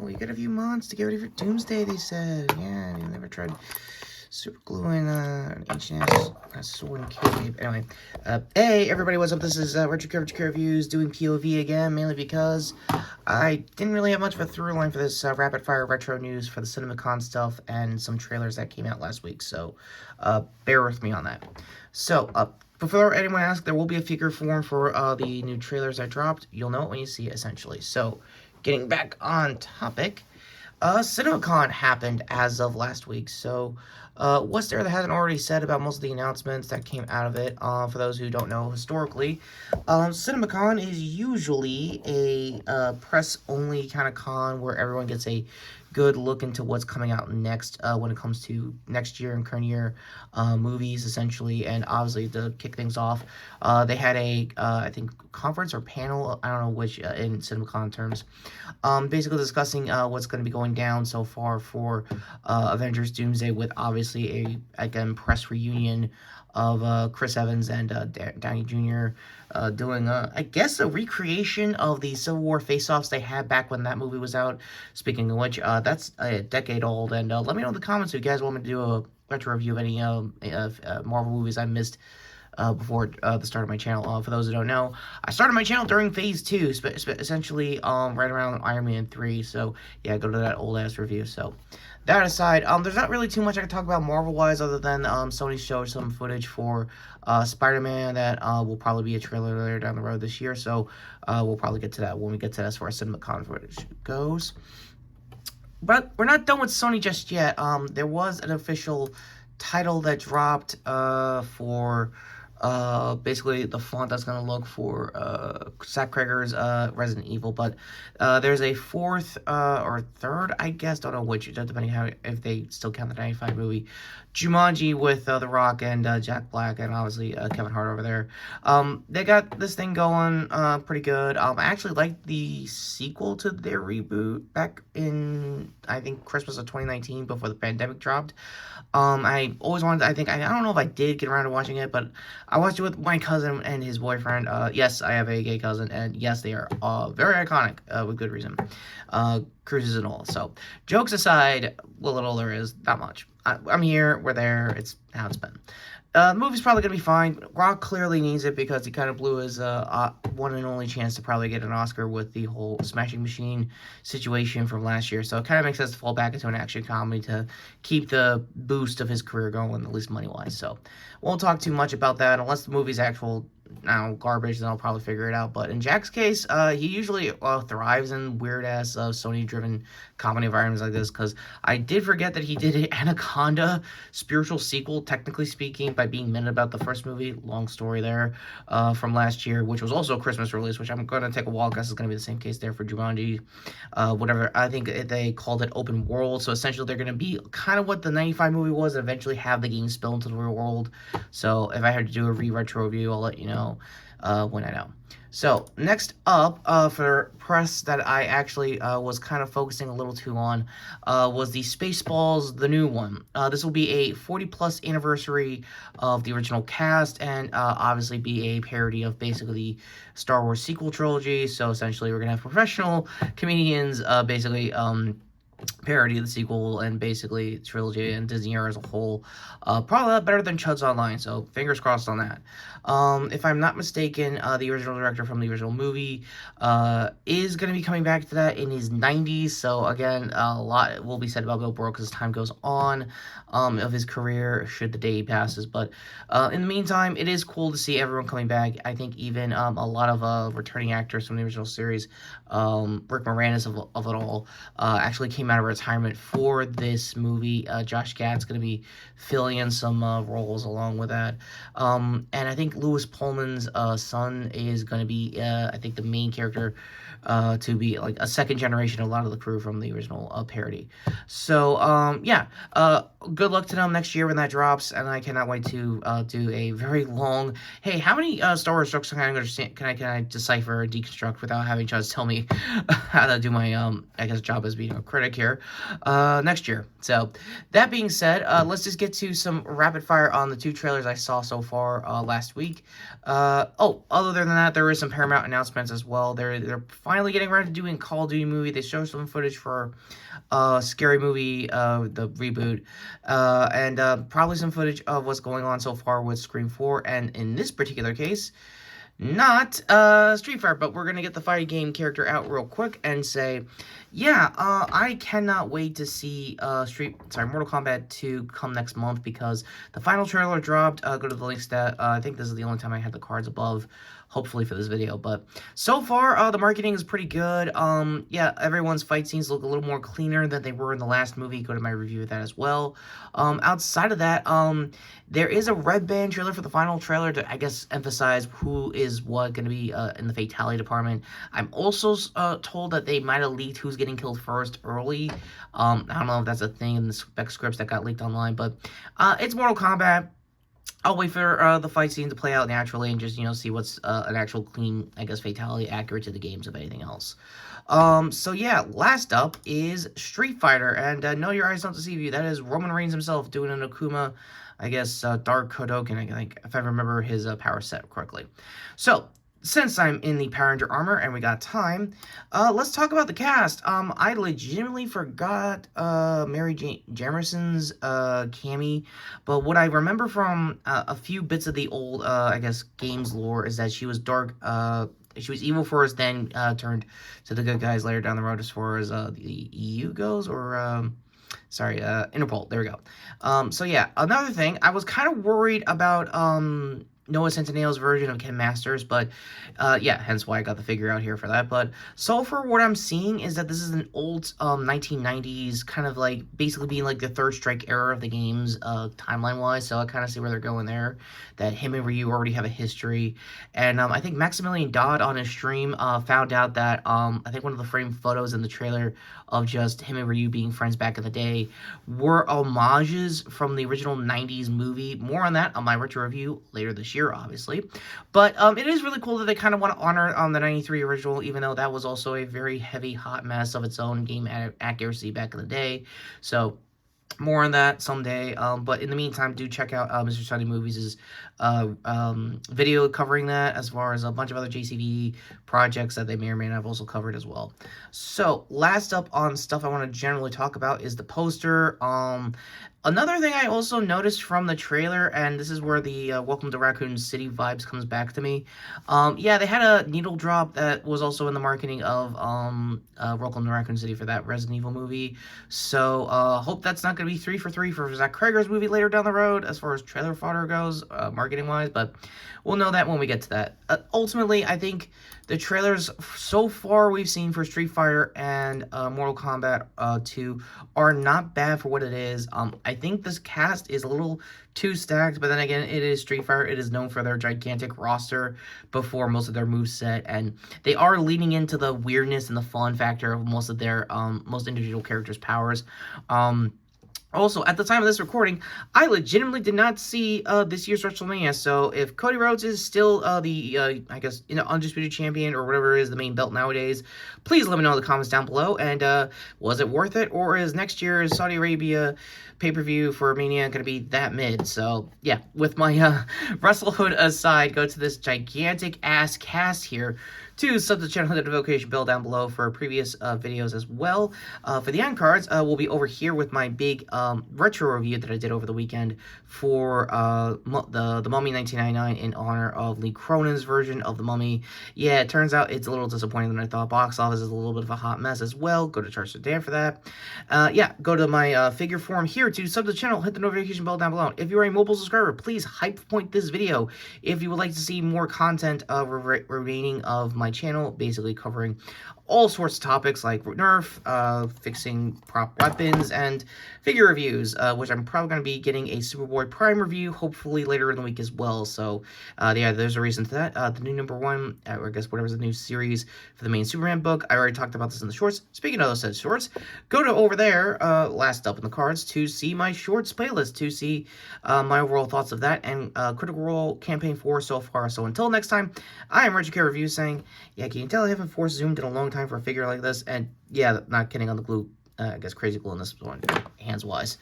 you got a few months to get ready for Doomsday, they said. Yeah, they never tried super gluing an ancient ass sword and cape. Anyway, hey, everybody, what's up? This is Retrokid Reviews doing POV again, mainly because I didn't really have much of a through line for this rapid-fire retro news for the Cinemacon stuff and some trailers that came out last week, so bear with me on that. So, before anyone asks, there will be a figure form for the new trailers I dropped. You'll know it when you see it, essentially. So, getting back on topic, Cinemacon happened as of last week, so what's there that hasn't already said about most of the announcements that came out of it? For those who don't know historically, Cinemacon is usually a press-only kind of con where everyone gets a good look into what's coming out next when it comes to next year and current year movies, essentially. And obviously, to kick things off, they had a, I think, conference or panel, I don't know which in Cinemacon terms, basically discussing what's going to be going down so far for Avengers Doomsday, with obviously again, press reunion of Chris Evans and Downey Jr. Doing, I guess, a recreation of the Civil War face-offs they had back when that movie was out. Speaking of which, that's a decade old, and let me know in the comments if you guys want me to do a retro review of any Marvel movies I missed before the start of my channel. For those who don't know, I started my channel during Phase 2, essentially right around Iron Man 3, so yeah, go to that old-ass review. So that aside, there's not really too much I can talk about Marvel-wise other than Sony showed some footage for Spider-Man that will probably be a trailer later down the road this year, so we'll probably get to that when we get to that as far as Cinemacon footage goes. But we're not done with Sony just yet. There was an official title that dropped for basically the font that's going to look for Zack Cregger's Resident Evil, but there's a fourth or third, I guess, don't know which, depending how if they still count the 95 movie, Jumanji with The Rock and Jack Black and obviously Kevin Hart over there. They got this thing going pretty good. I actually liked the sequel to their reboot back in, I think, Christmas of 2019 before the pandemic dropped. I always wanted to, I don't know if I did get around to watching it, but I watched it with my cousin and his boyfriend. Yes, I have a gay cousin, and yes, they are very iconic, with good reason. Cruises and all. So, jokes aside, what little there is, not much. I'm here, we're there, it's how it's been. The movie's probably going to be fine. Rock clearly needs it because he kind of blew his one and only chance to probably get an Oscar with the whole Smashing Machine situation from last year. So it kind of makes sense to fall back into an action comedy to keep the boost of his career going, at least money-wise. So won't talk too much about that unless the movie's actual garbage, then I'll probably figure it out. But in Jack's case, he usually thrives in weird-ass Sony-driven comedy environments like this, because I did forget that he did an Anaconda spiritual sequel, technically speaking, by being minute about the first movie. Long story there, from last year, which was also a Christmas release, which I'm going to take a wild guess is going to be the same case there for Jumanji. Whatever, I think they called it open world, so essentially they're going to be kind of what the 95 movie was, and eventually have the game spill into the real world. So if I had to do a retro review, I'll let you know when I know. So next up, for press that I actually was kind of focusing a little too on, was the Spaceballs, the new one. This will be a 40-plus anniversary of the original cast, and obviously be a parody of basically the Star Wars sequel trilogy. So essentially, we're gonna have professional comedians basically parody of the sequel and basically trilogy and Disney era as a whole. Probably a lot better than Chuds Online, so fingers crossed on that. If I'm not mistaken, the original director from the original movie is going to be coming back to that in his 90s, so again, a lot will be said about Bill Burke as time goes on of his career, should the day he passes, but in the meantime, it is cool to see everyone coming back. I think even a lot of returning actors from the original series, Rick Moranis of it all, actually came out of retirement for this movie. Josh Gad's going to be filling in some roles along with that, and I think Louis Pullman's son is going to be, I think, the main character to be like a second generation of a lot of the crew from the original parody. So yeah, good luck to them next year when that drops, and I cannot wait to do a very long, hey, how many Star Wars jokes can I understand, can I decipher or deconstruct without having Chaz tell me how to do my I guess job as being a critic here next year. So that being said, let's just get to some rapid fire on the two trailers I saw so far last week. Oh, other than that, there is some Paramount announcements as well. They're finally getting ready to do a Call of Duty movie. They showed some footage for Scary Movie, the reboot, and probably some footage of what's going on so far with Scream 4, and in this particular case, not Street Fighter, but we're gonna get the fighting game character out real quick and say, yeah, I cannot wait to see Mortal Kombat 2 come next month, because the final trailer dropped. Go to the links that I think this is the only time I had the cards above, hopefully for this video, but so far the marketing is pretty good. Yeah, everyone's fight scenes look a little more cleaner than they were in the last movie. Go to my review of that as well. Outside of that, there is a red band trailer for the final trailer to, I guess, emphasize who is what going to be in the fatality department. I'm also told that they might have leaked who's getting killed first early. I don't know if that's a thing in the spec scripts that got leaked online, but it's Mortal Kombat. I'll wait for the fight scene to play out naturally and just, see what's an actual clean, I guess, fatality accurate to the games, if anything else. So yeah, last up is Street Fighter, and no, your eyes don't deceive you. That is Roman Reigns himself doing an Akuma, I guess, Dark Kodokan, I think, if I remember his power set correctly. So, since I'm in the Power Ranger armor and we got time, let's talk about the cast. I legitimately forgot Mary Jane Jamerson's Cammy, but what I remember from a few bits of the old, I guess, games lore is that she was dark. She was evil first, then turned to the good guys later down the road as far as the EU goes, or Interpol. There we go. So yeah, another thing, I was kind of worried about Noah Centineo's version of Ken Masters, but yeah, hence why I got the figure out here for that. But so far, what I'm seeing is that this is an old 1990s, kind of like basically being like the Third Strike era of the games, timeline-wise, so I kind of see where they're going there, that him and Ryu already have a history. And I think Maximilian Dodd on his stream found out that I think one of the framed photos in the trailer of just him and Ryu being friends back in the day were homages from the original 90s movie. More on that on my retro review later this year, obviously. But it is really cool that they kind of want to honor the 93 original, even though that was also a very heavy, hot mess of its own game accuracy back in the day. So more on that someday, but in the meantime, do check out Mr. Sunny Movies' video covering that, as far as a bunch of other JCV projects that they may or may not have also covered as well. So, last up on stuff I want to generally talk about is the poster. Another thing I also noticed from the trailer, and this is where the Welcome to Raccoon City vibes comes back to me. Yeah, they had a needle drop that was also in the marketing of Welcome to Raccoon City for that Resident Evil movie. So, hope that's not going to be 3 for 3 for Zach Krager's movie later down the road, as far as trailer fodder goes, marketing-wise, but we'll know that when we get to that. Ultimately, I think the trailers so far we've seen for Street Fighter and Mortal Kombat 2 are not bad for what it is. I think this cast is a little too stacked, but then again, it is Street Fighter. It is known for their gigantic roster before most of their moveset, and they are leaning into the weirdness and the fun factor of most of their most individual characters' powers. Also, at the time of this recording, I legitimately did not see this year's WrestleMania, so if Cody Rhodes is still the, I guess, undisputed champion, or whatever is the main belt nowadays, please let me know in the comments down below, and was it worth it, or is next year's Saudi Arabia pay-per-view for Mania going to be that mid? So, yeah, with my WrestleHood aside, go to this gigantic-ass cast here to sub the channel, hit the notification bell down below for previous videos as well. For the end cards, we'll be over here with my big retro review that I did over the weekend for the Mummy 1999 in honor of Lee Cronin's version of the Mummy. Yeah, it turns out it's a little disappointing than I thought. Box office is a little bit of a hot mess as well. Go to Charts Dan for that. Yeah, go to my figure forum here to sub the channel, hit the notification bell down below. If you're a mobile subscriber, please hype point this video if you would like to see more content remaining of my channel, basically covering all sorts of topics like Nerf, fixing prop weapons, and figure reviews, which I'm probably going to be getting a Superboy Prime review, hopefully later in the week as well. So, yeah, there's a reason to that. The new #1, or I guess whatever's the new series for the main Superman book, I already talked about this in the shorts. Speaking of those said shorts, go to over there, last up in the cards, to see my shorts playlist, to see my overall thoughts of that, and Critical Role Campaign 4 so far. So until next time, I am Retrokid Reviews saying, yeah, can you tell I haven't force zoomed in a long time for a figure like this? And yeah, not kidding on the glue, I guess crazy glue on this one, hands-wise.